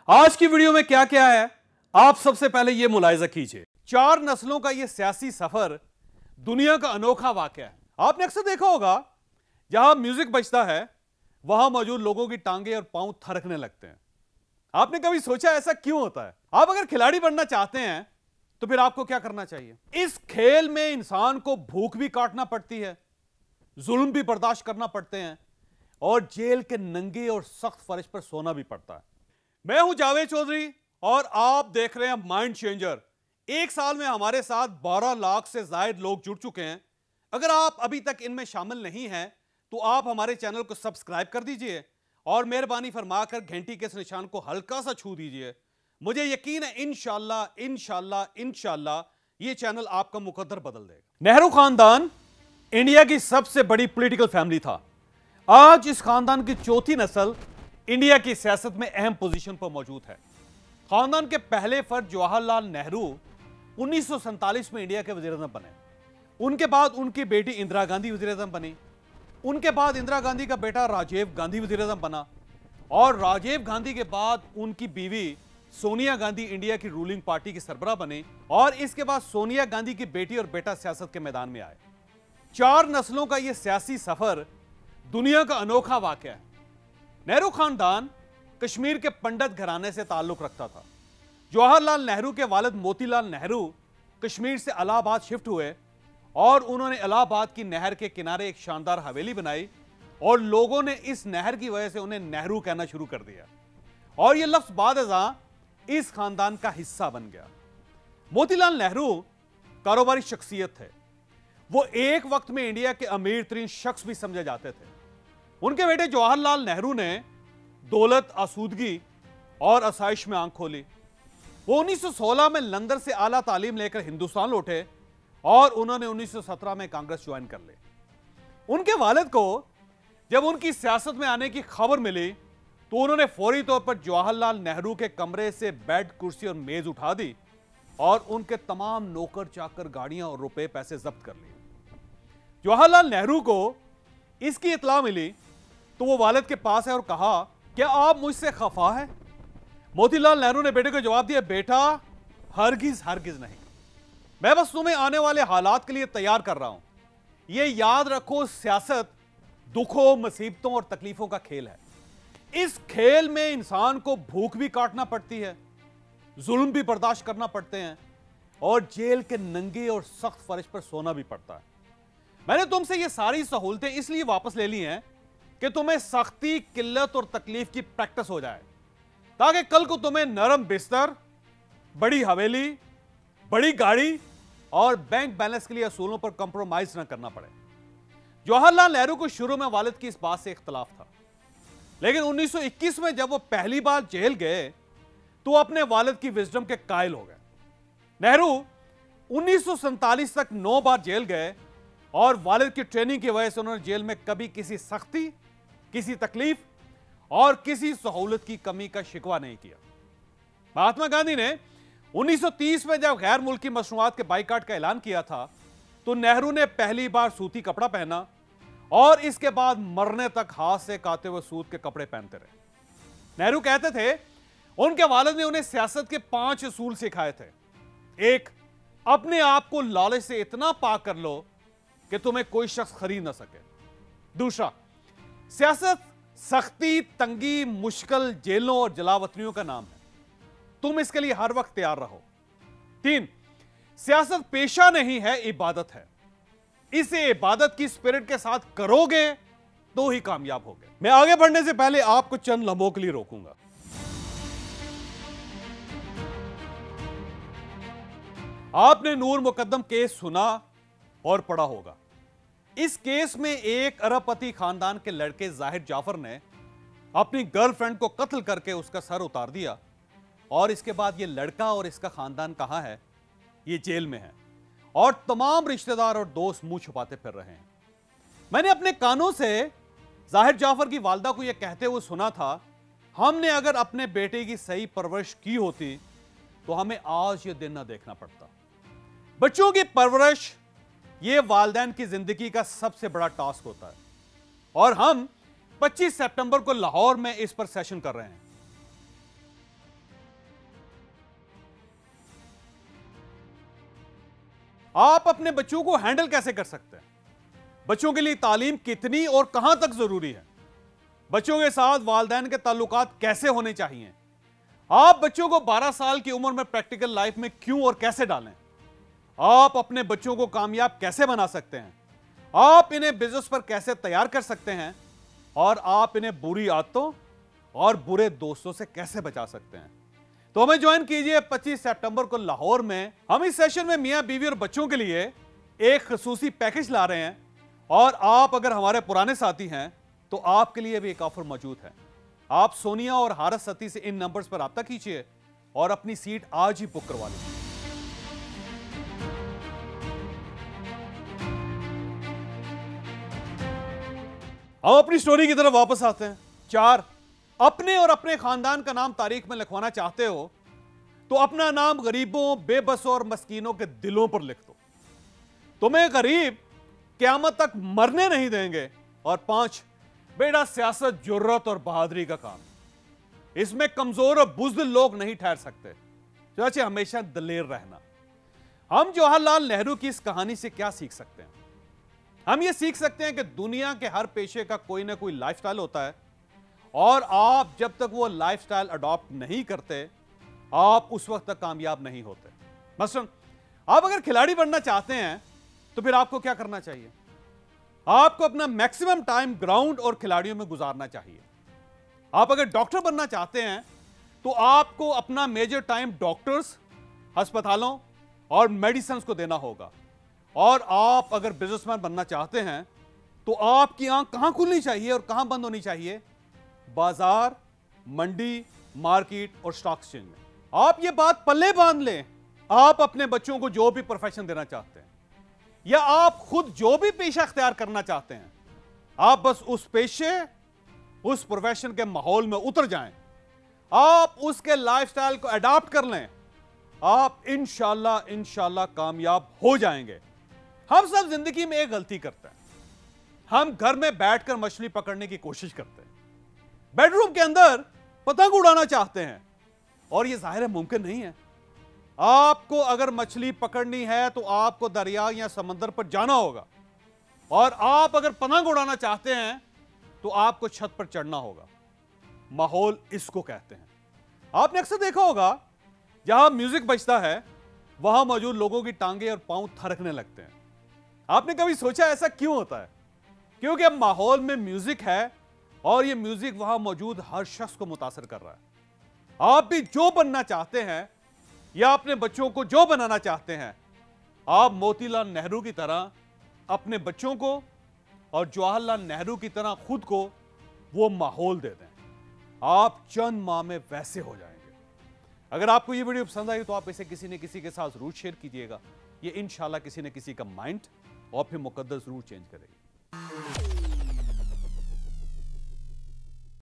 आज की वीडियो में क्या क्या है आप सबसे पहले यह मुलाहिजा कीजिए। 4 नस्लों का यह सियासी सफर दुनिया का अनोखा वाकया है। आपने अक्सर देखा होगा जहां म्यूजिक बजता है वहां मौजूद लोगों की टांगे और पांव थरकने लगते हैं। आपने कभी सोचा ऐसा क्यों होता है? आप अगर खिलाड़ी बनना चाहते हैं तो फिर आपको क्या करना चाहिए? इस खेल में इंसान को भूख भी काटना पड़ती है, जुल्म भी बर्दाश्त करना पड़ते हैं और जेल के नंगे और सख्त फर्श पर सोना भी पड़ता है। मैं हूं जावेद चौधरी और आप देख रहे हैं माइंड चेंजर। एक साल में हमारे साथ 12 लाख से ज्यादा लोग जुड़ चुके हैं। अगर आप अभी तक इनमें शामिल नहीं हैं तो आप हमारे चैनल को सब्सक्राइब कर दीजिए और मेहरबानी फरमाकर घंटी के इस निशान को हल्का सा छू दीजिए। मुझे यकीन है इंशाल्लाह इंशाल्लाह इंशाल्लाह ये चैनल आपका मुकद्दर बदल देगा। नेहरू खानदान इंडिया की सबसे बड़ी पॉलिटिकल फैमिली था। आज इस खानदान की चौथी नस्ल इंडिया की सियासत में अहम पोजीशन पर मौजूद है। खानदान के पहले फर्द जवाहरलाल नेहरू 1947 में इंडिया के वजीर-ए-आज़म बने। उनके बाद उनकी बेटी इंदिरा गांधी वजीर-ए-आज़म बनी। उनके बाद इंदिरा गांधी का बेटा राजीव गांधी वजीर-ए-आज़म बना और राजीव गांधी के बाद उनकी बीवी सोनिया गांधी इंडिया की रूलिंग पार्टी की सरबराह बने और इसके बाद सोनिया गांधी की बेटी और बेटा सियासत के मैदान में आए। 4 नस्लों का यह सियासी सफर दुनिया का अनोखा वाकया है। नेहरू खानदान कश्मीर के पंडित घराने से ताल्लुक रखता था। जवाहरलाल नेहरू के वालिद मोतीलाल नेहरू कश्मीर से इलाहाबाद शिफ्ट हुए और उन्होंने इलाहाबाद की नहर के किनारे एक शानदार हवेली बनाई और लोगों ने इस नहर की वजह से उन्हें नेहरू कहना शुरू कर दिया और यह लफ्ज बाद-ए-ज़ां इस खानदान का हिस्सा बन गया। मोतीलाल नेहरू कारोबारी शख्सियत थे। वो एक वक्त में इंडिया के अमीर तरीन शख्स भी समझे जाते थे। उनके बेटे जवाहरलाल नेहरू ने दौलत, आसूदगी और आसाइश में आंख खोली। वो 1916 में लंदन से आला तालीम लेकर हिंदुस्तान लौटे और उन्होंने 1917 में कांग्रेस ज्वाइन कर ली। उनके वालिद को जब उनकी सियासत में आने की खबर मिली तो उन्होंने फौरी तौर पर जवाहरलाल नेहरू के कमरे से बेड, कुर्सी और मेज उठा दी और उनके तमाम नौकर चाकर, गाड़ियां और रुपए पैसे जब्त कर लिए। जवाहरलाल नेहरू को इसकी इत्तला मिली तो वो वालिद के पास है और कहा, क्या आप मुझसे खफा है? मोतीलाल नेहरू ने बेटे को जवाब दिया, बेटा हरगिज हरगिज नहीं, मैं बस तुम्हें आने वाले हालात के लिए तैयार कर रहा हूं। यह याद रखो, सियासत दुखों, मुसीबतों और तकलीफों का खेल है। इस खेल में इंसान को भूख भी काटना पड़ती है, जुल्म भी बर्दाश्त करना पड़ते हैं और जेल के नंगे और सख्त फर्श पर सोना भी पड़ता है। मैंने तुमसे ये सारी सहूलतें इसलिए वापस ले ली हैं कि तुम्हें सख्ती, किल्लत और तकलीफ की प्रैक्टिस हो जाए ताकि कल को तुम्हें नरम बिस्तर, बड़ी हवेली, बड़ी गाड़ी और बैंक बैलेंस के लिए असूलों पर कंप्रोमाइज ना करना पड़े। जवाहरलाल नेहरू को शुरू में वालिद की इस बात से इख्तलाफ था, लेकिन 1921 में जब वो पहली बार जेल गए तो अपने वालिद की विजडम के कायल हो गए। नेहरू 1947 तक 9 बार जेल गए और वालिद की ट्रेनिंग की वजह से उन्होंने जेल में कभी किसी सख्ती, किसी तकलीफ और किसी सहूलत की कमी का शिकवा नहीं किया। महात्मा गांधी ने 1930 में जब गैर मुल्की मसनूआत के बाइकाट का ऐलान किया था तो नेहरू ने पहली बार सूती कपड़ा पहना और इसके बाद मरने तक हाथ से काते हुए सूत के कपड़े पहनते रहे। नेहरू कहते थे उनके वालिद ने उन्हें सियासत के 5 असूल सिखाए थे। 1, अपने आप को लालच से इतना पाक कर लो कि तुम्हें कोई शख्स खरीद ना सके। दूसरा, सियासत सख्ती, तंगी, मुश्किल, जेलों और जलावतनियों का नाम है, तुम इसके लिए हर वक्त तैयार रहो। 3, सियासत पेशा नहीं है, इबादत है। इसे इबादत की स्पिरिट के साथ करोगे तो ही कामयाब होगे। मैं आगे बढ़ने से पहले आपको चंद लम्हों के लिए रोकूंगा। आपने नूर मुकद्दम केस सुना और पढ़ा होगा। इस केस में एक अरबपति खानदान के लड़के जाहिर जाफर ने अपनी गर्लफ्रेंड को कत्ल करके उसका सर उतार दिया और इसके बाद यह लड़का और इसका खानदान कहां है? ये जेल में है और तमाम रिश्तेदार और दोस्त मुंह छुपाते फिर रहे हैं। मैंने अपने कानों से जाहिर जाफर की वालदा को यह कहते हुए सुना था, हमने अगर अपने बेटे की सही परवरिश की होती तो हमें आज यह दिन ना देखना पड़ता। बच्चों की परवरिश यह वालिदैन की जिंदगी का सबसे बड़ा टास्क होता है और हम 25 सितंबर को लाहौर में इस पर सेशन कर रहे हैं। आप अपने बच्चों को हैंडल कैसे कर सकते हैं, बच्चों के लिए तालीम कितनी और कहां तक जरूरी है, बच्चों के साथ वालिदैन के ताल्लुकात कैसे होने चाहिए, आप बच्चों को 12 साल की उम्र में प्रैक्टिकल लाइफ में क्यों और कैसे डालें, आप अपने बच्चों को कामयाब कैसे बना सकते हैं, आप इन्हें बिजनेस पर कैसे तैयार कर सकते हैं, और आप इन्हें बुरी आदतों और बुरे दोस्तों से कैसे बचा सकते हैं। तो हमें ज्वाइन कीजिए 25 सितंबर को लाहौर में। हम इस सेशन में मियां बीवी और बच्चों के लिए एक खसूसी पैकेज ला रहे हैं, और आप अगर हमारे पुराने साथी हैं तो आपके लिए भी एक ऑफर मौजूद है। आप सोनिया और हारस सती से इन नंबर्स पर रब्ता कीजिए और अपनी सीट आज ही बुक करवा लीजिए। हम अपनी स्टोरी की तरफ वापस आते हैं। 4, अपने और अपने खानदान का नाम तारीख में लिखवाना चाहते हो तो अपना नाम गरीबों, बेबसों और मस्कीनों के दिलों पर लिख दो। तुम्हें गरीब क़यामत तक मरने नहीं देंगे। और 5, बेटा सियासत जुर्रत और बहादुरी का काम, इसमें कमजोर और बुज़दिल लोग नहीं ठहर सकते, चाहे हमेशा दलेर रहना। हम जवाहरलाल नेहरू की इस कहानी से क्या सीख सकते हैं? हम ये सीख सकते हैं कि दुनिया के हर पेशे का कोई ना कोई लाइफस्टाइल होता है, और आप जब तक वो लाइफस्टाइल अडॉप्ट नहीं करते आप उस वक्त तक कामयाब नहीं होते। मसलन आप अगर खिलाड़ी बनना चाहते हैं तो फिर आपको क्या करना चाहिए? आपको अपना मैक्सिमम टाइम ग्राउंड और खिलाड़ियों में गुजारना चाहिए। आप अगर डॉक्टर बनना चाहते हैं तो आपको अपना मेजर टाइम डॉक्टर्स, अस्पतालों और मेडिसिन को देना होगा। और आप अगर बिजनेसमैन बनना चाहते हैं तो आपकी आंख कहां खुलनी चाहिए और कहां बंद होनी चाहिए? बाजार, मंडी, मार्केट और स्टॉक एक्सचेंज में। आप ये बात पल्ले बांध लें। आप अपने बच्चों को जो भी प्रोफेशन देना चाहते हैं या आप खुद जो भी पेशा अख्तियार करना चाहते हैं, आप बस उस पेशे, उस प्रोफेशन के माहौल में उतर जाएं, आप उसके लाइफस्टाइल को अडॉप्ट कर लें, आप इंशाल्लाह कामयाब हो जाएंगे। हम सब जिंदगी में एक गलती करते हैं, हम घर में बैठकर मछली पकड़ने की कोशिश करते हैं, बेडरूम के अंदर पतंग उड़ाना चाहते हैं, और यह जाहिर है मुमकिन नहीं है। आपको अगर मछली पकड़नी है तो आपको दरिया या समंदर पर जाना होगा, और आप अगर पतंग उड़ाना चाहते हैं तो आपको छत पर चढ़ना होगा। माहौल इसको कहते हैं। आपने अक्सर देखा होगा जहां म्यूजिक बजता है वहां मौजूद लोगों की टांगे और पांव थरकने लगते हैं। आपने कभी सोचा ऐसा क्यों होता है? क्योंकि अब माहौल में म्यूजिक है और यह म्यूजिक वहां मौजूद हर शख्स को मुतासर कर रहा है। आप भी जो बनना चाहते हैं या अपने बच्चों को जो बनाना चाहते हैं, आप मोतीलाल नेहरू की तरह अपने बच्चों को और जवाहरलाल नेहरू की तरह खुद को वो माहौल दे दें। आप चंद माह में वैसे हो जाएंगे। अगर आपको ये वीडियो पसंद आई तो आप इसे किसी न किसी के साथ जरूर शेयर कीजिएगा। ये इंशाल्लाह किसी न किसी का माइंड और फिर मुकद्दर जरूर चेंज करेगी।